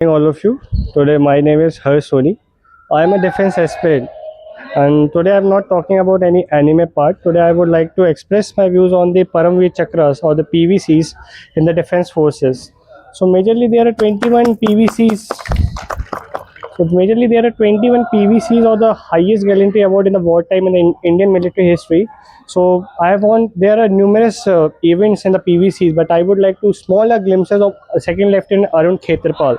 All of you. Today, my name is Harsh Soni. I am a defense aspirant, and today I'm not talking about any anime part. Today, I would like to express my views on the Param Vir Chakras or the PVCs in the defense forces. So, majorly, there are 21 PVCs. There are 21 PVCs or the highest gallantry award in the wartime in the Indian military history. So, I have won. There are numerous events in the PVCs, but I would like to smaller glimpses of Second Lieutenant Arun Khetarpal,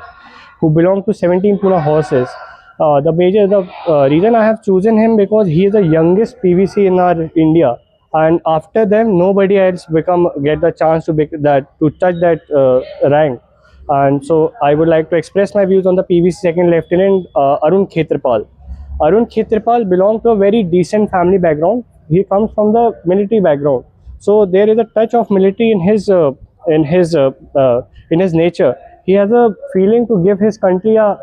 who belong to 17 Pune horses. The reason I have chosen him because he is the youngest PVC in our India, and after them, nobody else get the chance to touch that rank. And so, I would like to express my views on the PVC Second Lieutenant Arun Khetarpal. Arun Khetarpal belonged to a very decent family background. He comes from the military background, so there is a touch of military in his uh, uh, in his nature. He has a feeling to give his country a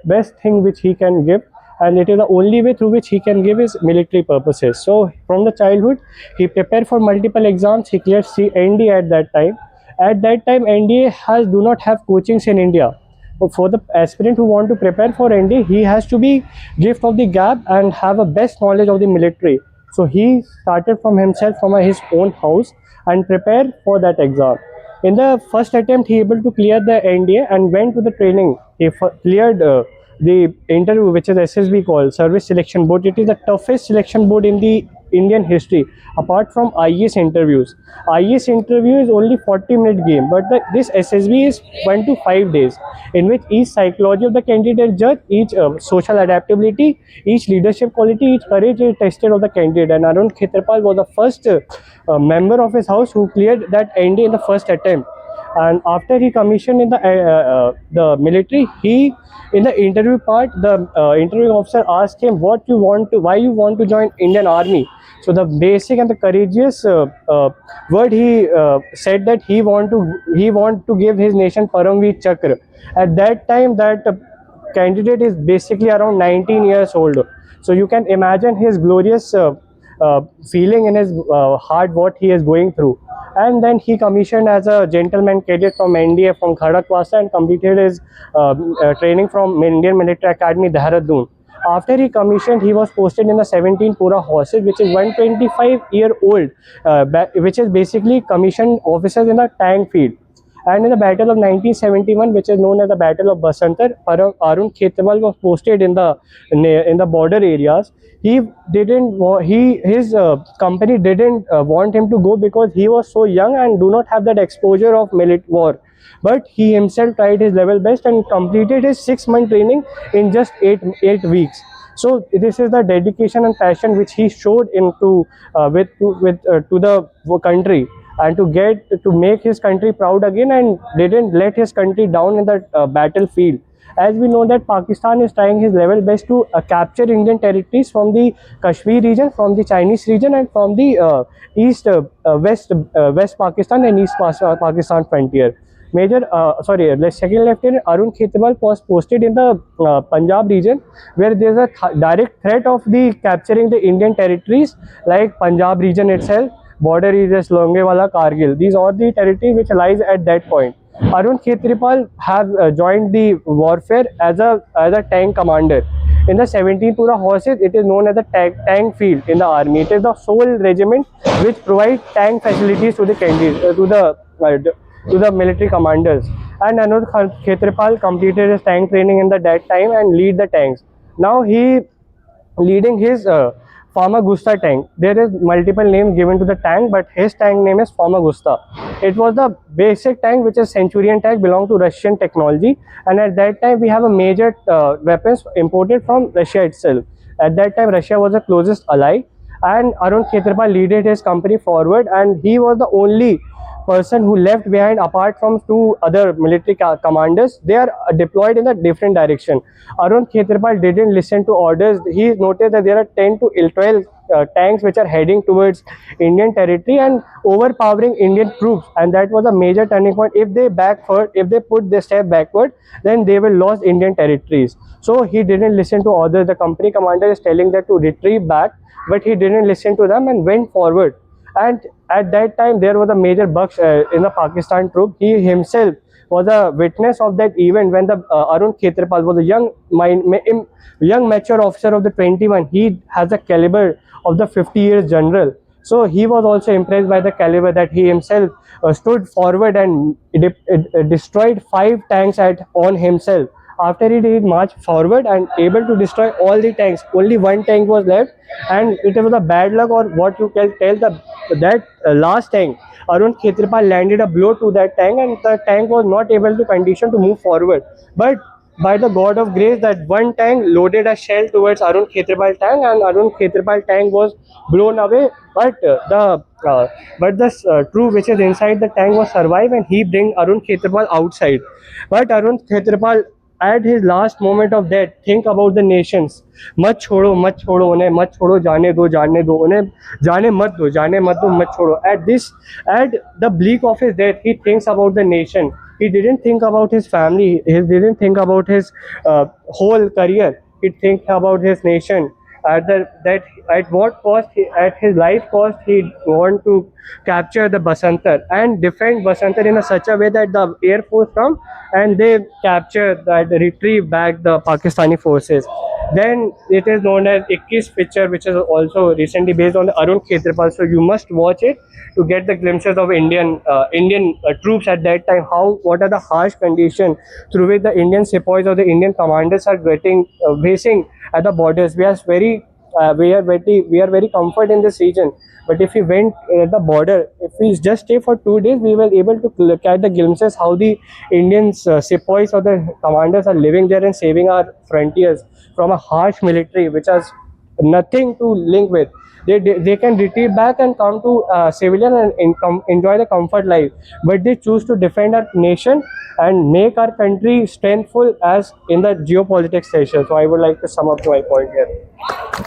best thing which he can give, and it is the only way through which he can give his military purposes. So from the childhood, he prepared for multiple exams. He cleared ND at that time. At that time, NDA has do not have coachings in India. But for the aspirant who want to prepare for NDA, he has to be gift of the gap and have a best knowledge of the military. So he started from himself from his own house and prepared for that exam. In the first attempt, he able to clear the NDA and went to the training. He cleared the interview, which is SSB called Service Selection Board. It is the toughest selection board in the Indian history, apart from IES interviews. IES interview is only 40-minute game, but this SSB is 1 to 5 days, in which each psychology of the candidate judge, each social adaptability, each leadership quality, each courage is tested of the candidate. And Arun Khetarpal was the first member of his house who cleared that ND in the first attempt. And after he commissioned in the military, he in the interview part, the interviewing officer asked him why you want to join Indian Army. So the basic and the courageous word he said that he want to give his nation Param Vir Chakra. At that time, that candidate is basically around 19 years old. So you can imagine his glorious feeling in his heart what he is going through. And then he commissioned as a gentleman cadet from NDA from Khadakwasa and completed his training from Indian Military Academy, Dehradun. After he commissioned, he was posted in the 17 Pura horses, which is 125-year-old, which is basically commissioned officers in the tank field. And in the Battle of 1971, which is known as the Battle of Basantar, Arun Khetarpal was posted in the border areas. His company didn't want him to go because he was so young and do not have that exposure of military war. But he himself tried his level best and completed his 6 month training in just eight weeks. So this is the dedication and passion which he showed into to the country, and to make his country proud again, and didn't let his country down in the battlefield. As we know that Pakistan is trying his level best to capture Indian territories from the Kashmir region, from the Chinese region, and from the West Pakistan and East Pakistan frontier. Second Lieutenant Arun Khetarpal was posted in the Punjab region, where there is a direct threat of the capturing the Indian territories like Punjab region itself, border areas, Longewala, Kargil. These are the territories which lies at that point. Arun Khetarpal have joined the warfare as a tank commander. In the 17 Pura horses, it is known as the tank field in the army. It is the sole regiment which provides tank facilities to the to the military commanders. And Arun Khetarpal completed his tank training in that time and lead the tanks. Now he leading his Famagusta tank. There is multiple names given to the tank, but his tank name is Famagusta. It was the basic tank, which is Centurion tank, belong to Russian technology. And at that time, we have a major weapons imported from Russia itself. At that time, Russia was the closest ally, and Arun Khetarpal leaded his company forward, and he was the only person who left behind apart from two other military commanders. They are deployed in a different direction. Arun Khetarpal didn't listen to orders. He noticed that there are 10 to 12 tanks which are heading towards Indian territory and overpowering Indian troops, and that was a major turning point. If they put their step backward, then they will lose Indian territories. So he didn't listen to orders. The company commander is telling them to retreat back, but he didn't listen to them and went forward. And at that time, there was a major bugs in the Pakistan troop. He himself was a witness of that event when the Arun Khetarpal was a young mature officer of the 21. He has a caliber of the 50 years general. So he was also impressed by the caliber that he himself stood forward and destroyed 5 tanks on himself. After he marched forward and able to destroy all the tanks, only one tank was left, and it was a bad luck or what you can tell that last tank. Arun Khetarpal landed a blow to that tank, and the tank was not able to condition to move forward. But by the God of grace, that one tank loaded a shell towards Arun Khetarpal tank, and Arun Khetarpal tank was blown away. But the true which is inside the tank was survive, and he bring Arun Khetarpal outside. But Arun Khetarpal at his last moment of death think about the nations. मत छोड़ो उन्हें मत छोड़ो जाने दो उन्हें जाने मत दो मत छोड़ो. At the bleak of his death, he thinks about the nation. He didn't think about his family. He didn't think about his whole career. He thinks about his nation. At what cost, at his life cost, he want to capture the Basantar and defend Basantar in such a way that the air force come and they capture that, retrieve back the Pakistani forces. Then it is known as Ikkis picture, which is also recently based on the Arun Khetarpal. So you must watch it to get the glimpses of Indian troops at that time. What are the harsh conditions through which the Indian sepoys or the Indian commanders are getting facing at the borders. We are very comfort in this region. But if we went at the border, if we just stay for 2 days, we were able to catch the glimpses how the Indians sepoys or the commanders are living there and saving our frontiers from a harsh military which has nothing to link with. They can retreat back and come to civilian and enjoy the comfort life, but they choose to defend our nation and make our country strengthful as in the geopolitics session. So I would like to sum up my point here.